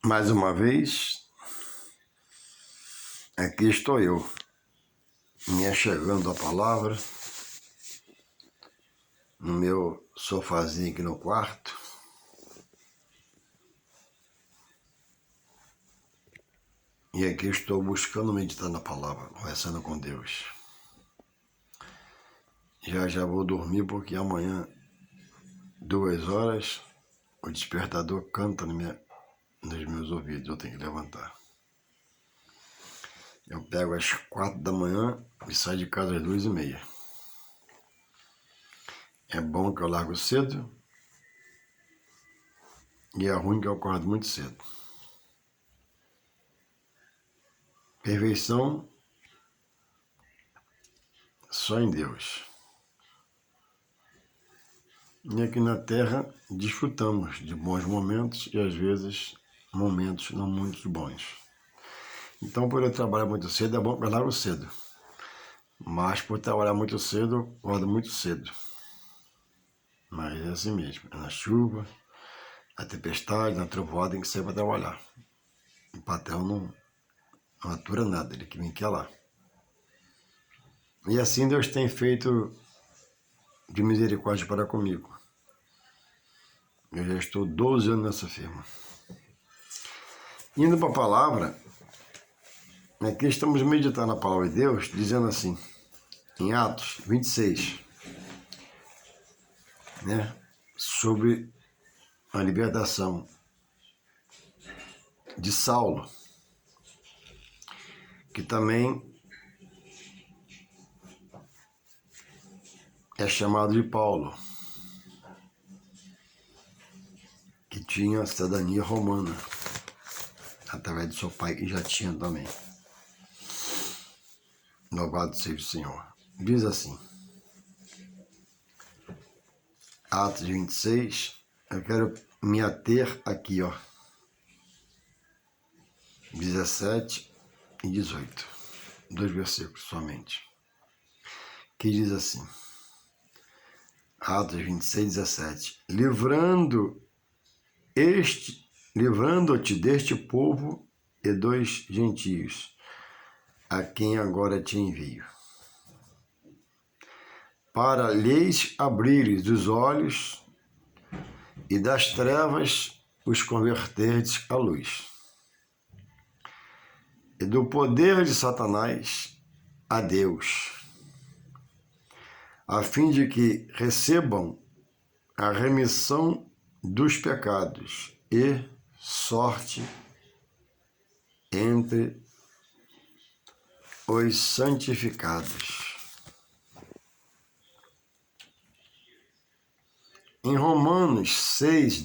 Mais uma vez, aqui estou eu, me achegando a palavra, no meu sofazinho aqui no quarto. E aqui estou buscando meditar na palavra, conversando com Deus. Já vou dormir porque amanhã, 2 horas, o despertador canta nos meus ouvidos, eu tenho que levantar. Eu pego às 4 da manhã e saio de casa às 2h30. É bom que eu largo cedo e é ruim que eu acordo muito cedo. Perfeição só em Deus. E aqui na Terra desfrutamos de bons momentos e às vezes momentos não muito bons. Então, por eu trabalhar muito cedo, é bom que eu largo cedo. Mas por trabalhar muito cedo, eu acordo muito cedo. Mas é assim mesmo, é na chuva, na tempestade, na trovoada, tem que sair para trabalhar. O patrão não atura nada, ele que me quer lá. E assim Deus tem feito de misericórdia para comigo. Eu já estou 12 anos nessa firma. Indo para a palavra, aqui estamos meditando a palavra de Deus, dizendo assim, em Atos 26, sobre a libertação de Saulo, que também é chamado de Paulo, que tinha cidadania romana, através de seu pai, que já tinha também. Louvado seja o Senhor. Diz assim, Atos 26, eu quero me ater aqui, 17 e 18, 2 versículos somente, que diz assim, Atos 26, 17, livrando-te deste povo e dos gentios, a quem agora te envio, para lhes abrires os olhos e das trevas os converterdes à luz, e do poder de Satanás a Deus, a fim de que recebam a remissão dos pecados e sorte entre os santificados. Em Romanos 6,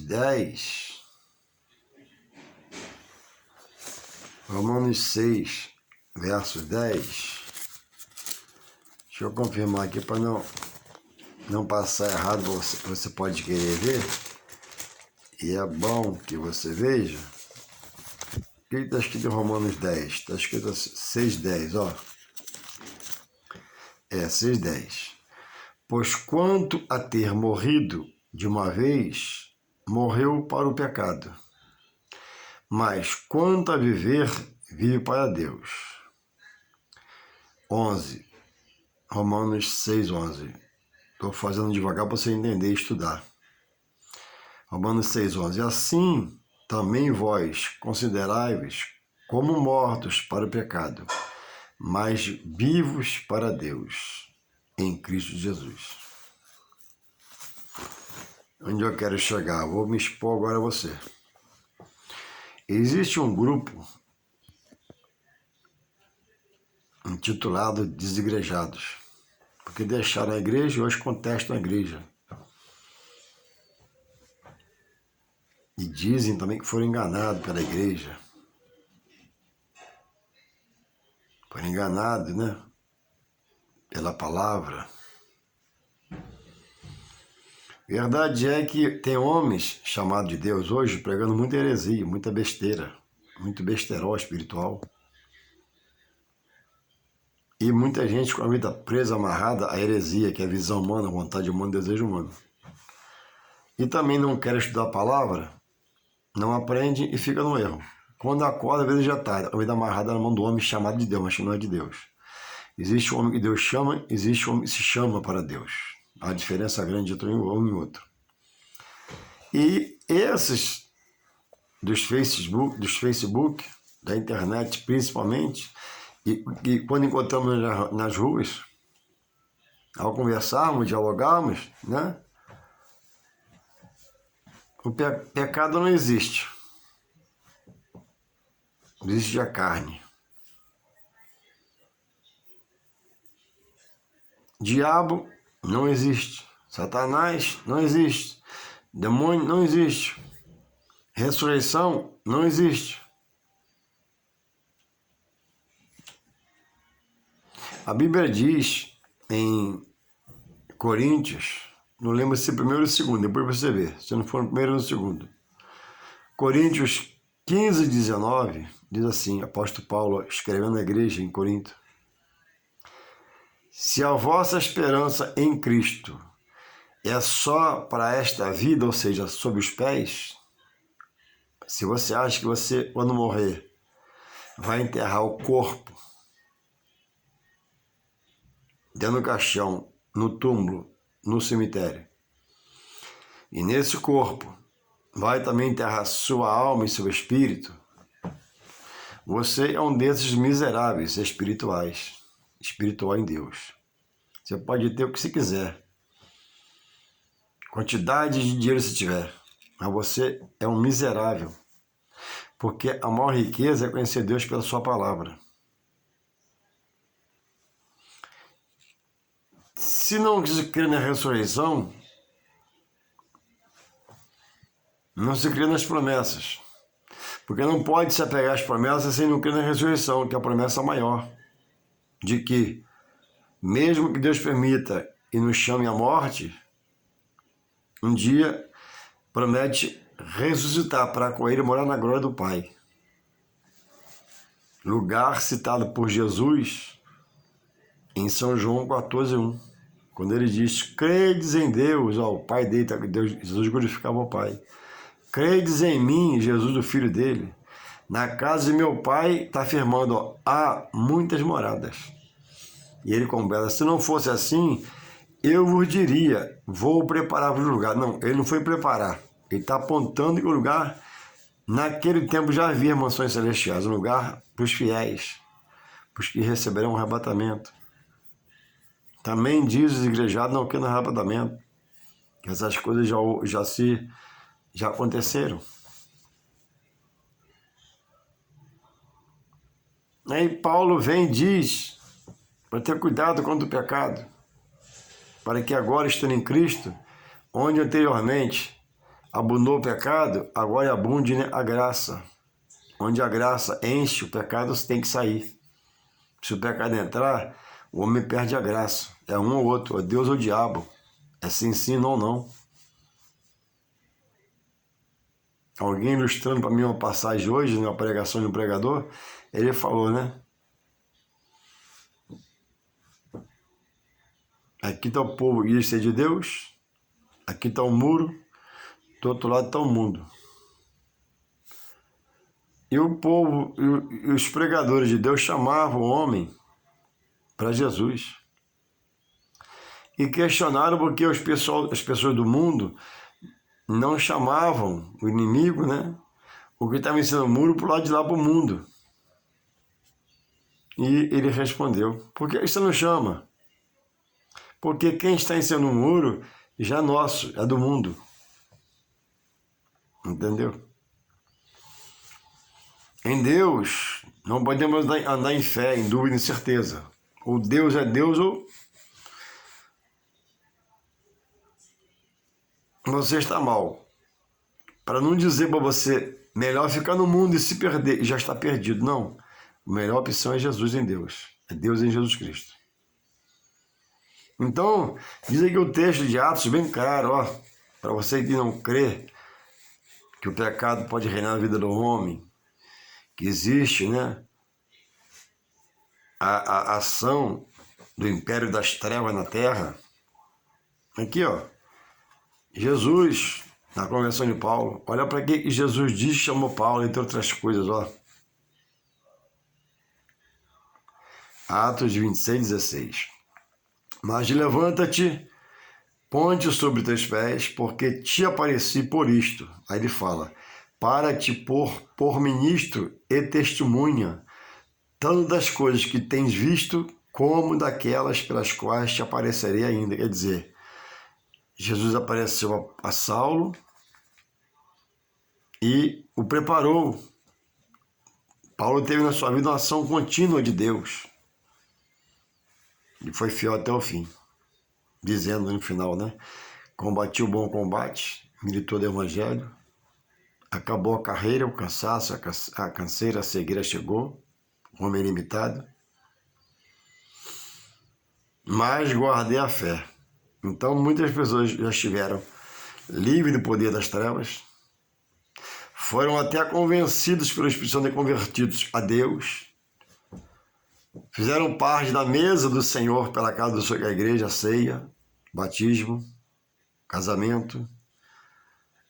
verso 10, deixa eu confirmar aqui para não passar errado, você pode querer ver, e é bom que você veja. O que está escrito em Romanos 10? Está escrito 6,10, 6,10. Pois quanto a ter morrido de uma vez, morreu para o pecado. Mas quanto a viver, vive para Deus. 11. Romanos 6,11. Estou fazendo devagar para você entender e estudar. Romanos 6,11. Assim, também vós considerai-vos como mortos para o pecado, mas vivos para Deus, em Cristo Jesus. Onde eu quero chegar? Vou me expor agora a você. Existe um grupo intitulado Desigrejados, porque deixaram a igreja e hoje contestam a igreja. E dizem também que foram enganados pela igreja. Foram enganados, pela palavra. Verdade é que tem homens chamados de Deus hoje pregando muita heresia, muita besteira, muito besterol espiritual. E muita gente com a vida presa, amarrada à heresia, que é a visão humana, a vontade humana, o desejo humano. E também não quer estudar a palavra, não aprende e fica no erro. Quando acorda, às vezes já está, a vida amarrada na mão do homem chamado de Deus, mas que não é de Deus. Existe o homem que Deus chama, existe o homem que se chama para Deus. Há uma diferença grande entre um homem e outro. E esses dos Facebook, da internet principalmente, e quando encontramos nas ruas, ao conversarmos, dialogarmos, né? O pecado não existe. Existe a carne. Diabo não existe. Satanás não existe. Demônio não existe. Ressurreição não existe. A Bíblia diz em Coríntios, não lembro se primeiro ou segundo, depois você vê, se não for no primeiro ou no segundo. Coríntios 15, 19, diz assim, apóstolo Paulo escrevendo à igreja em Corinto: se a vossa esperança em Cristo é só para esta vida, ou seja, sob os pés, se você acha que você, quando morrer, vai enterrar o corpo dentro do caixão, no túmulo, no cemitério, e nesse corpo vai também enterrar sua alma e seu espírito, você é um desses miseráveis espirituais, espiritual em Deus. Você pode ter o que você quiser, quantidade de dinheiro se tiver, mas você é um miserável, porque a maior riqueza é conhecer Deus pela sua palavra. Se não se crê na ressurreição, não se crê nas promessas, porque não pode se apegar às promessas sem não crer na ressurreição, que é a promessa maior, de que, mesmo que Deus permita e nos chame à morte, um dia promete ressuscitar para com ele morar na glória do Pai. Lugar citado por Jesus em São João 14:1, quando ele diz: credes em Deus, ó, o Pai dele, Jesus glorificava o Pai. Credes em mim, Jesus, o Filho dele. Na casa de meu Pai, está afirmando, ó, há muitas moradas. E ele completa: se não fosse assim, eu vos diria, vou preparar-vos o lugar. Não, ele não foi preparar. Ele está apontando que o lugar, naquele tempo já havia mansões celestiais, um lugar para os fiéis, para os que receberão o arrebatamento. Também diz os igrejados, não querem arrebatamento, que essas coisas já aconteceram. Aí Paulo vem e diz para ter cuidado contra o pecado, para que agora, estando em Cristo, onde anteriormente abundou o pecado, agora abunde, né, a graça. Onde a graça enche, o pecado tem que sair. Se o pecado entrar, o homem perde a graça. É um ou outro, é Deus ou o diabo. É sim, sim, não, não. Alguém ilustrando para mim uma passagem hoje, na pregação de um pregador, ele falou, né? Aqui está o povo que diz ser de Deus, aqui está o muro, do outro lado está o mundo. E o povo, e os pregadores de Deus chamavam o homem para Jesus. E questionaram porque as pessoas do mundo não chamavam o inimigo, né? O que estava ensinando o muro para o lado de lá para o mundo. E ele respondeu: por que você não chama? Porque quem está ensinando o muro já é nosso, é do mundo. Entendeu? Em Deus, não podemos andar em fé, em dúvida, em certeza. Ou Deus é Deus ou você está mal. Para não dizer para você, melhor ficar no mundo e se perder, e já está perdido. Não. A melhor opção é Jesus em Deus. É Deus em Jesus Cristo. Então, diz aqui o texto de Atos bem claro, ó, para você que não crê que o pecado pode reinar na vida do homem, que existe, né, a ação do império das trevas na terra. Aqui, ó, Jesus na conversão de Paulo. Olha para que Jesus disse que chamou Paulo, entre outras coisas, ó. Atos 26:16. Mas levanta-te, ponte sobre teus pés, porque te apareci por isto. Aí ele fala, para te pôr por ministro e testemunha, tanto das coisas que tens visto, como daquelas pelas quais te aparecerei ainda. Quer dizer, Jesus apareceu a Saulo e o preparou. Paulo teve na sua vida uma ação contínua de Deus. E foi fiel até o fim. Dizendo no final, né? Combati o bom combate, militou do evangelho, acabou a carreira, o cansaço, a canseira, a cegueira chegou, o homem limitado. Mas guardei a fé. Então muitas pessoas já estiveram livres do poder das trevas, foram até convencidos pela Espírito Santo e convertidos a Deus, fizeram parte da mesa do Senhor pela casa do Senhor, a igreja, a ceia, batismo, casamento,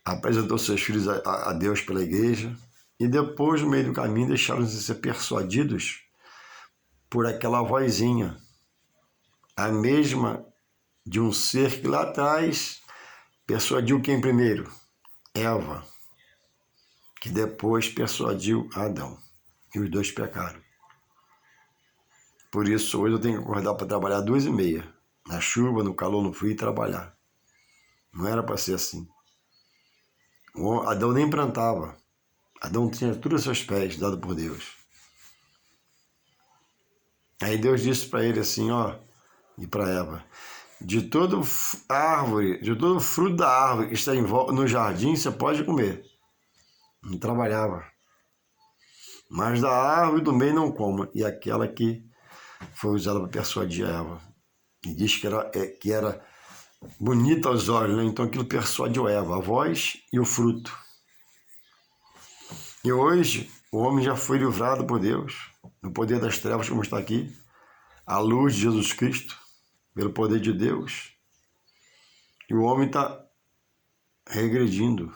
apresentou seus filhos a Deus pela igreja e depois, no meio do caminho, deixaram-se ser persuadidos por aquela vozinha, a mesma de um ser que lá atrás persuadiu quem primeiro? Eva, que depois persuadiu Adão. E os dois pecaram. Por isso, hoje eu tenho que acordar para trabalhar 2h30. Na chuva, no calor, no frio, e trabalhar. Não era para ser assim. Adão nem plantava. Adão tinha tudo aos seus pés, dado por Deus. Aí Deus disse para ele assim, ó, e para Eva, de todo fruto da árvore que está no jardim, você pode comer. Não trabalhava. Mas da árvore do meio não coma. E aquela que foi usada para persuadir a Eva. E diz que era bonita aos olhos, né? Então aquilo persuadiu Eva, a voz e o fruto. E hoje o homem já foi livrado por Deus, no poder das trevas, como está aqui, à luz de Jesus Cristo, pelo poder de Deus. E o homem está regredindo.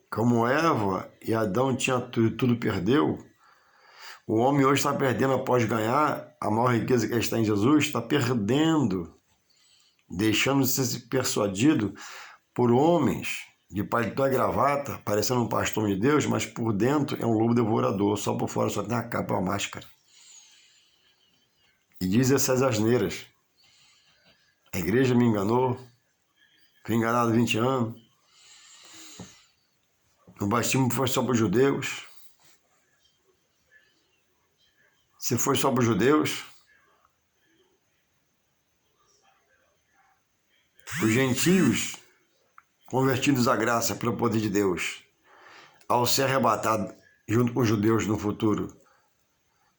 Como Eva e Adão tinham tudo perdeu, o homem hoje está perdendo após ganhar a maior riqueza que está em Jesus, está perdendo, deixando-se ser persuadido por homens de paletó e gravata, parecendo um pastor de Deus, mas por dentro é um lobo devorador, só por fora só tem a capa e a máscara. E diz essas asneiras. A igreja me enganou, fui enganado 20 anos, o batismo foi só para os judeus. Se foi só para os judeus, os gentios, convertidos à graça pelo poder de Deus, ao ser arrebatado junto com os judeus no futuro,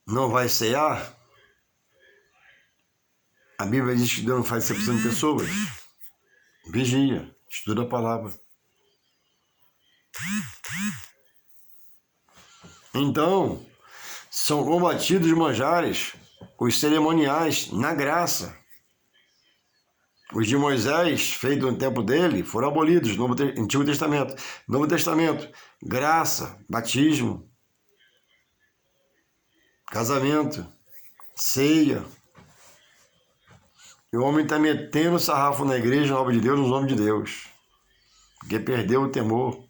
não vai cear? A Bíblia diz que Deus não faz exceção de pessoas. Vigia, estuda a palavra. Então, são combatidos os manjares, os cerimoniais, na graça. Os de Moisés, feito no tempo dele, foram abolidos no Antigo Testamento. Novo Testamento, graça, batismo, casamento, ceia. E o homem está metendo sarrafo na igreja, na obra de Deus, nos homens de Deus. Porque perdeu o temor,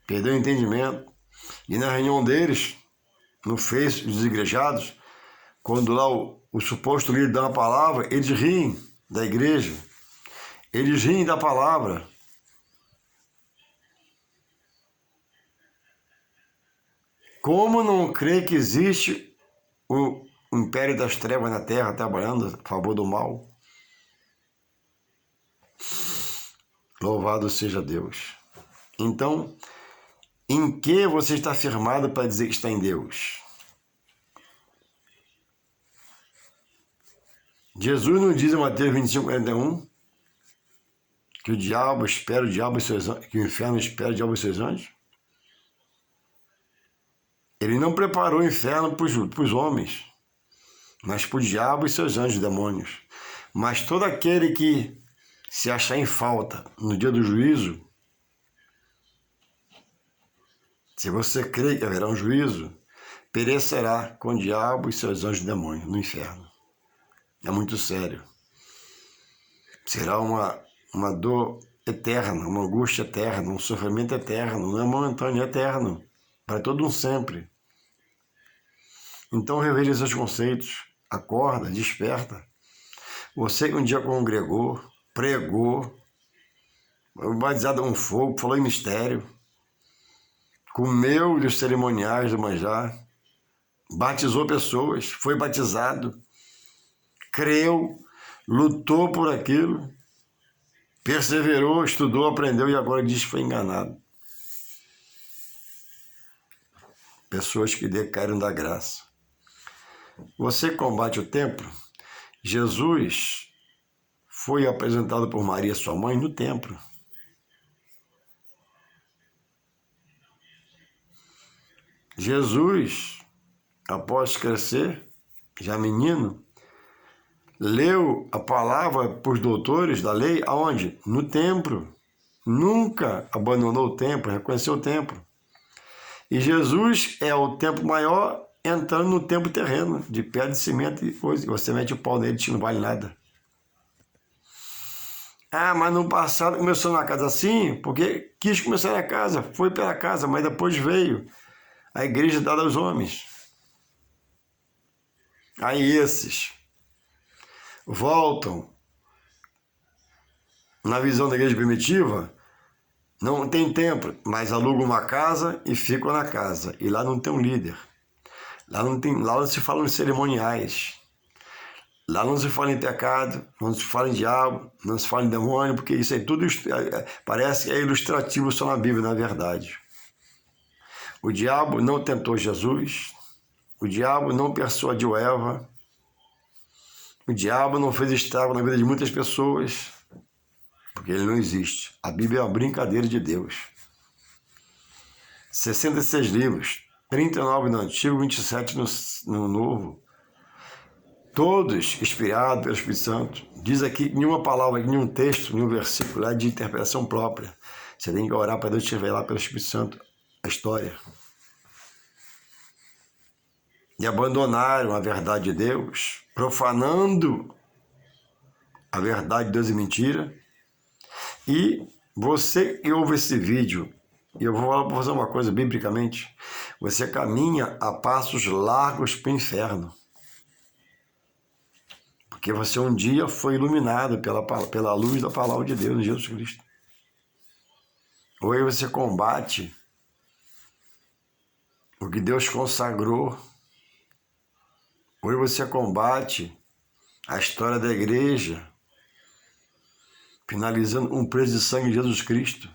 perdeu o entendimento. E na reunião deles, no Face dos igrejados, quando lá o suposto líder dá uma palavra, eles riem da igreja. Eles riem da palavra. Como não crer que existe o império das trevas na terra trabalhando a favor do mal? Louvado seja Deus. Então, em que você está firmado para dizer que está em Deus? Jesus não diz em Mateus 25:41 que o diabo espera o diabo e seus anjos, que o inferno espera o diabo e seus anjos? Ele não preparou o inferno para os homens, mas para o diabo e seus anjos, demônios. Mas todo aquele que se achar em falta no dia do juízo, se você crê que haverá um juízo, perecerá com o diabo e seus anjos demônios no inferno. É muito sério. Será uma dor eterna, uma angústia eterna, um sofrimento eterno, não é momentâneo, é eterno, para todo um sempre. Então reveja seus conceitos, acorda, desperta. Você que um dia congregou, pregou, batizado com fogo, falou em mistério, comeu dos cerimoniais do manjar, batizou pessoas, foi batizado, creu, lutou por aquilo, perseverou, estudou, aprendeu e agora diz que foi enganado. Pessoas que decaíram da graça. Você combate o templo. Jesus foi apresentado por Maria, sua mãe, no templo. Jesus, após crescer, já menino, leu a palavra para os doutores da lei, aonde? No templo. Nunca abandonou o templo, reconheceu o templo. E Jesus é o templo maior, entrando no templo terreno, de pedra de cimento, e você mete o pau nele, que não vale nada. Ah, mas no passado começou na casa assim, porque quis começar na casa, foi pela casa, mas depois veio a igreja dada aos homens. Aí esses voltam na visão da igreja primitiva, não tem templo, mas alugam uma casa e ficam na casa. E lá não tem um líder. Lá não se fala em cerimoniais. Lá não se fala em pecado, não se fala em diabo, não se fala em demônio, porque isso aí tudo parece que é ilustrativo só na Bíblia, na verdade. O diabo não tentou Jesus, o diabo não persuadiu Eva, o diabo não fez estrago na vida de muitas pessoas, porque ele não existe. A Bíblia é uma brincadeira de Deus. 66 livros, 39 no Antigo, 27 no Novo. Todos inspirados pelo Espírito Santo. Diz aqui que nenhuma palavra, nenhum texto, nenhum versículo é de interpretação própria. Você tem que orar para Deus te revelar pelo Espírito Santo a história. E abandonaram a verdade de Deus, profanando a verdade de Deus e mentira. E você que ouve esse vídeo, e eu vou fazer uma coisa biblicamente, você caminha a passos largos para o inferno. Porque você um dia foi iluminado pela luz da palavra de Deus em Jesus Cristo. Hoje você combate o que Deus consagrou. Hoje você combate a história da igreja, finalizando um preço de sangue de Jesus Cristo.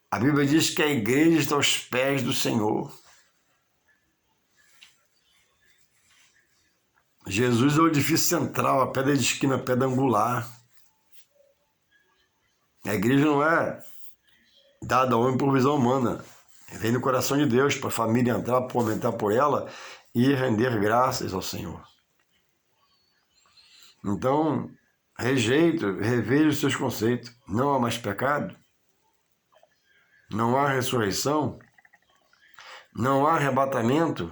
A Bíblia diz que a igreja está aos pés do Senhor. Jesus é o edifício central, a pedra de esquina, a pedra angular. A igreja não é dada ao homem por visão humana. Vem do coração de Deus para a família entrar, para aumentar por ela e render graças ao Senhor. Então, reveja os seus conceitos. Não há mais pecado. Não há ressurreição. Não há arrebatamento.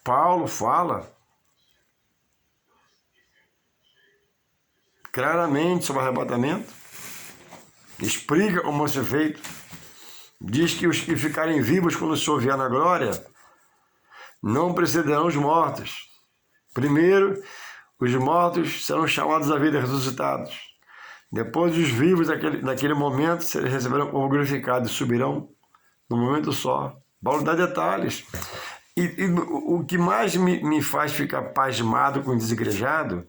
Paulo fala claramente sobre arrebatamento, explica como vai ser feito, diz que os que ficarem vivos quando o Senhor vier na glória não precederão os mortos. Primeiro, os mortos serão chamados à vida, ressuscitados. Depois, os vivos naquele momento receberão como glorificados e subirão num momento só. Paulo dá detalhes. E o que mais me faz ficar pasmado com o desigrejado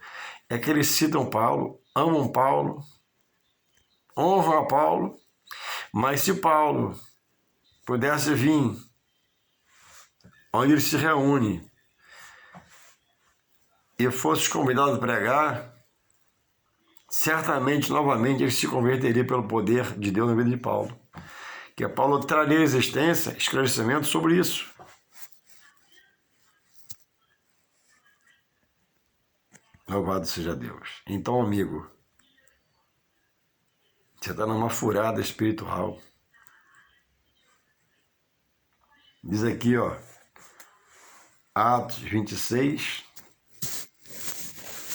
é que eles citam Paulo, amam Paulo, honram a Paulo, mas se Paulo pudesse vir onde ele se reúne e fosse convidado a pregar, certamente, novamente, ele se converteria pelo poder de Deus na vida de Paulo. Que Paulo traria à existência esclarecimento sobre isso. Louvado Louvado seja Deus. Então, amigo, você está numa furada espiritual. Diz aqui, ó, Atos 26,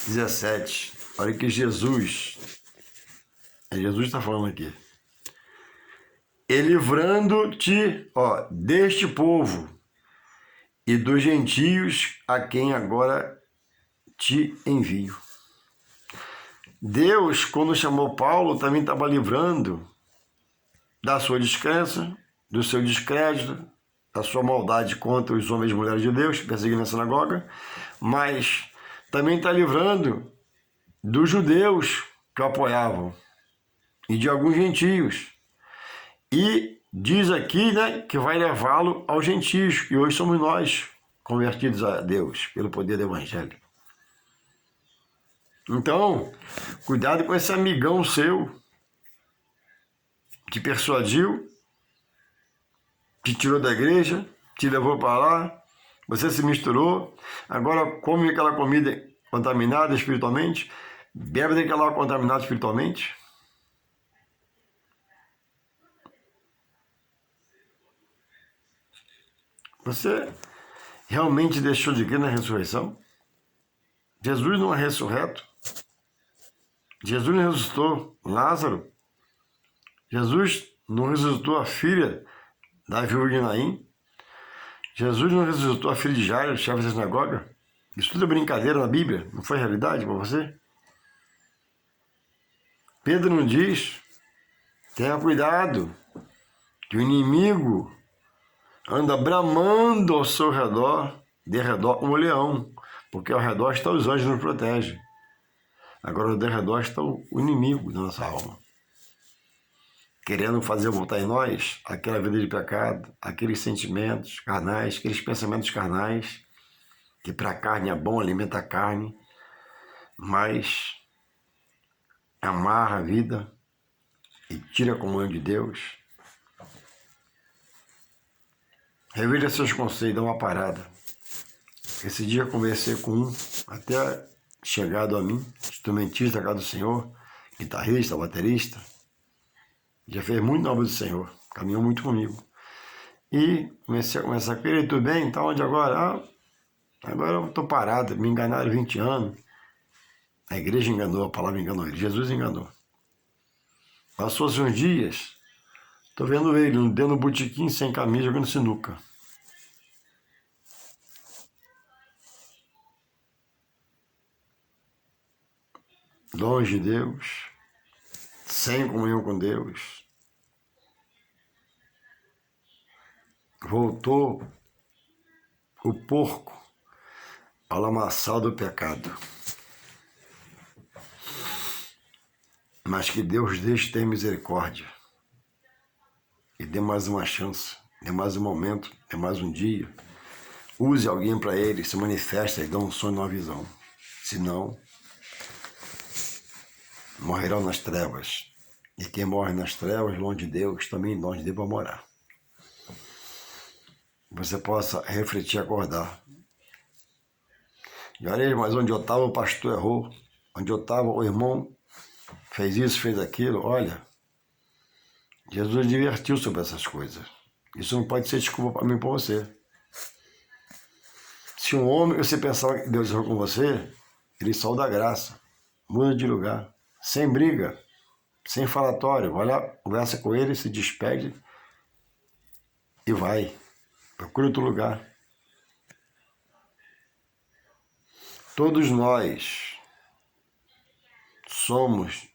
17. Olha que Jesus está falando aqui. E livrando-te, ó, deste povo e dos gentios a quem agora te envio. Deus, quando chamou Paulo, também estava livrando da sua descrença, do seu descrédito, da sua maldade contra os homens e mulheres de Deus, perseguindo a sinagoga, mas também está livrando dos judeus que o apoiavam e de alguns gentios. E diz aqui, né, que vai levá-lo aos gentios, e hoje somos nós, convertidos a Deus, pelo poder do Evangelho. Então, cuidado com esse amigão seu, que persuadiu, te tirou da igreja, te levou para lá, você se misturou, agora come aquela comida contaminada espiritualmente, bebe daquela água contaminada espiritualmente. Você realmente deixou de crer na ressurreição? Jesus não é ressurreto? Jesus não ressuscitou Lázaro? Jesus não ressuscitou a filha da viúva de Naim? Jesus não ressuscitou a filha de Jairo, chefe da sinagoga? Isso tudo é brincadeira na Bíblia, não foi realidade para você? Pedro não diz, tenha cuidado, que o inimigo anda bramando ao seu redor, de redor como um leão, porque ao redor está os anjos que nos protegem. Agora ao redor está o inimigo da nossa alma, querendo fazer voltar em nós aquela vida de pecado, aqueles sentimentos carnais, aqueles pensamentos carnais, que para a carne é bom, alimenta a carne, mas amarra a vida e tira a comunhão de Deus. Reveja seus conceitos, dá uma parada. Esse dia eu conversei com um, até chegado a mim, instrumentista da casa do Senhor, guitarrista, baterista, já fez muito na obra do Senhor, caminhou muito comigo. E comecei a conversar com ele, tudo bem? Tá onde agora? Agora eu estou parado, me enganaram 20 anos. A igreja enganou, a palavra enganou ele, Jesus enganou. Passou-se uns dias, estou vendo ele dentro do botequim, sem camisa, jogando sinuca. Longe de Deus, sem comunhão com Deus. Voltou o porco ao lamaçal do pecado. Mas que Deus deixe ter misericórdia e dê mais uma chance, dê mais um momento, dê mais um dia. Use alguém para ele, se manifesta e dá um sonho, uma visão. Senão, morrerão nas trevas. E quem morre nas trevas, longe de Deus, também longe de Deus vai morar. Você possa refletir e acordar. Jarei, mas onde eu estava o pastor errou. Onde eu estava o irmão fez isso, fez aquilo. Olha, Jesus divertiu sobre essas coisas. Isso não pode ser desculpa para mim e para você. Se um homem, você pensava que Deus errou com você, ele saiu da graça. Muda de lugar. Sem briga. Sem falatório. Vai lá, conversa com ele, se despede e vai. Procura outro lugar. Todos nós somos,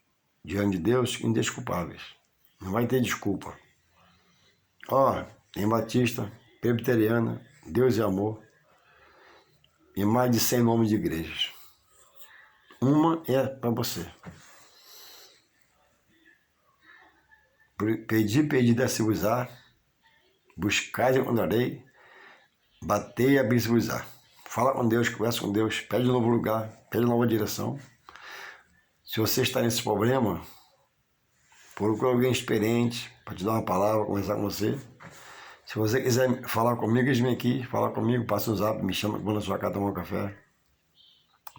diante de Deus, indesculpáveis. Não vai ter desculpa. Tem Batista, Presbiteriana, Deus é Amor, e mais de 100 nomes de igrejas. Uma é para você. Pedi, desse-vos-á, buscai e encontrarei, batei e abri-se-vos-á. Fala com Deus, conversa com Deus, pede um novo lugar, pede uma nova direção. Se você está nesse problema, procura alguém experiente para te dar uma palavra, conversar com você. Se você quiser falar comigo, eles vêm aqui, fala comigo, passa um zap, me chama, vou na sua casa tomar um café.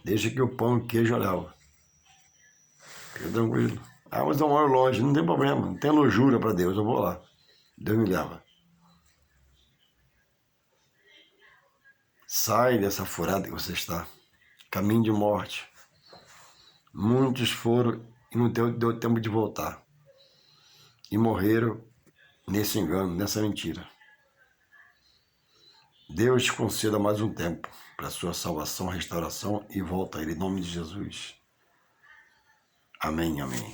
Deixa que o pão e o queijo eu levo. Fica tranquilo. Ah, mas eu moro longe, não tem problema. Não tem luxúria para Deus, eu vou lá. Deus me leva. Sai dessa furada que você está. Caminho de morte. Muitos foram e não deu tempo de voltar. E morreram nesse engano, nessa mentira. Deus te conceda mais um tempo para a sua salvação, restauração e volta a Ele, em nome de Jesus. Amém, amém.